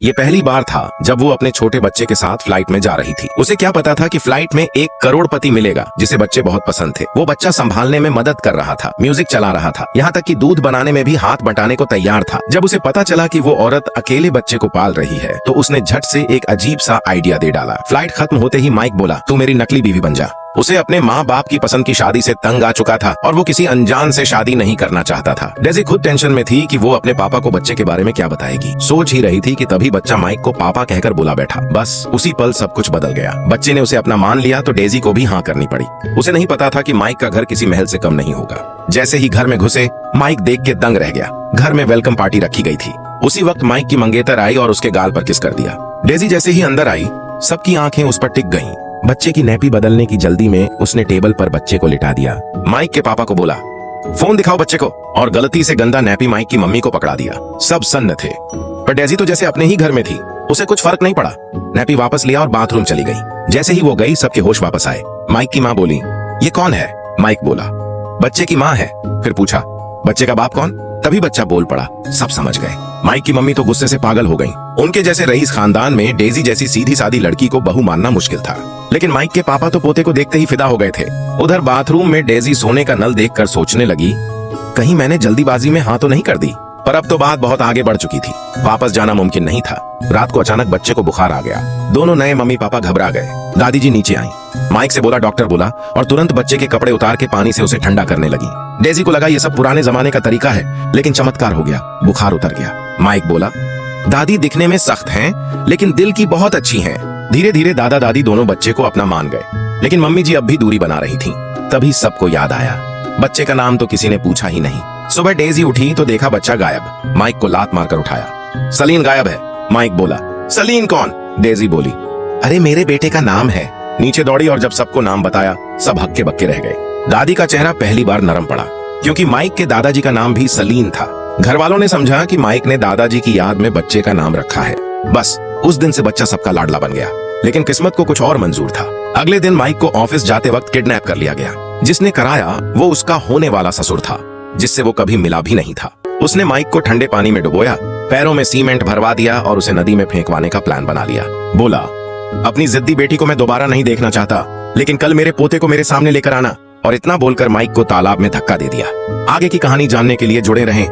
ये पहली बार था जब वो अपने छोटे बच्चे के साथ फ्लाइट में जा रही थी। उसे क्या पता था कि फ्लाइट में एक करोड़पति मिलेगा जिसे बच्चे बहुत पसंद थे। वो बच्चा संभालने में मदद कर रहा था, म्यूजिक चला रहा था, यहाँ तक कि दूध बनाने में भी हाथ बटाने को तैयार था। जब उसे पता चला कि वो औरत अकेले बच्चे को पाल रही है तो उसने झट से एक अजीब सा आइडिया दे डाला। फ्लाइट खत्म होते ही माइक बोला, तू मेरी नकली बीवी बन जा। उसे अपने माँ बाप की पसंद की शादी से तंग आ चुका था और वो किसी अनजान से शादी नहीं करना चाहता था। डेज़ी खुद टेंशन में थी कि वो अपने पापा को बच्चे के बारे में क्या बताएगी। सोच ही रही थी कि तभी बच्चा माइक को पापा कहकर बुला बैठा। बस उसी पल सब कुछ बदल गया। बच्चे ने उसे अपना मान लिया तो डेज़ी को भी हाँ करनी पड़ी। उसे नहीं पता था कि माइक का घर किसी महल से कम नहीं होगा। जैसे ही घर में घुसे, माइक देख के दंग रह गया। घर में वेलकम पार्टी रखी गई थी। उसी वक्त माइक की मंगेतर आई और उसके गाल पर किस कर दिया। डेज़ी जैसे ही अंदर आई, सबकी आंखें उस पर टिक गईं। बच्चे की नैपी बदलने की जल्दी में उसने टेबल पर बच्चे को लिटा दिया। माइक के पापा को बोला, फोन दिखाओ बच्चे को, और गलती से गंदा नैपी माइक की मम्मी को पकड़ा दिया। सब सन्न थे, पर डेज़ी तो जैसे अपने ही घर में थी, उसे कुछ फर्क नहीं पड़ा। नैपी वापस लिया और बाथरूम चली गई। जैसे ही वो गई, सबके होश वापस आए। माइक की माँ बोली, ये कौन है? माइक बोला, बच्चे की माँ है। फिर पूछा, बच्चे का बाप कौन? तभी बच्चा बोल पड़ा। सब समझ गए। माइक की मम्मी तो गुस्से से पागल हो गई। उनके जैसे रईस खानदान में डेज़ी जैसी सीधी सादी लड़की को बहू मानना मुश्किल था, लेकिन माइक के पापा तो पोते को देखते ही फिदा हो गए थे। उधर बाथरूम में डेज़ी सोने का नल देखकर सोचने लगी, कहीं मैंने जल्दीबाजी में हाँ तो नहीं कर दी। पर अब तो बात बहुत आगे बढ़ चुकी थी। वापस जाना मुमकिन नहीं था। रात को अचानक बच्चे को बुखार आ गया। दोनों नए मम्मी पापा घबरा गए। दादी जी नीचे आई। माइक से बोला, डॉक्टर बोला, और तुरंत बच्चे के कपड़े उतार के पानी से उसे ठंडा करने लगी। डेज़ी को लगा ये सब पुराने जमाने का तरीका है, लेकिन चमत्कार हो गया, बुखार उतर गया। माइक बोला, दादी दिखने में सख्त हैं, लेकिन दिल की बहुत अच्छी हैं। धीरे धीरे दादा दादी दोनों बच्चे को अपना मान गए, लेकिन मम्मी जी अब भी दूरी बना रही थीं। तभी सबको याद आया, बच्चे का नाम तो किसी ने पूछा ही नहीं। सुबह डेज़ी उठी तो देखा बच्चा गायब। माइक को लात मारकर उठाया। सलीन गायब है। माइक बोला, सलीन कौन? डेज़ी बोली, अरे मेरे बेटे का नाम है। नीचे दौड़ी और जब सबको नाम बताया, सब हक्के बक्के रह गए। दादी का चेहरा पहली बार नरम पड़ा, क्योंकि माइक के दादाजी का नाम भी सलीन था। घर वालों ने समझा कि माइक ने दादाजी की याद में बच्चे का नाम रखा है। बस उस दिन से बच्चा सबका लाडला बन गया। लेकिन किस्मत को कुछ और मंजूर था। अगले दिन माइक को ऑफिस जाते वक्त किडनैप कर लिया गया। जिसने कराया वो उसका होने वाला ससुर था, जिससे वो कभी मिला भी नहीं था। उसने माइक को ठंडे पानी में डुबोया, पैरों में सीमेंट भरवा दिया और उसे नदी में फेंकवाने का प्लान बना लिया। बोला, अपनी जिद्दी बेटी को मैं दोबारा नहीं देखना चाहता, लेकिन कल मेरे पोते को मेरे सामने लेकर आना। और इतना बोलकर माइक को तालाब में धक्का दे दिया। आगे की कहानी जानने के लिए जुड़े रहें।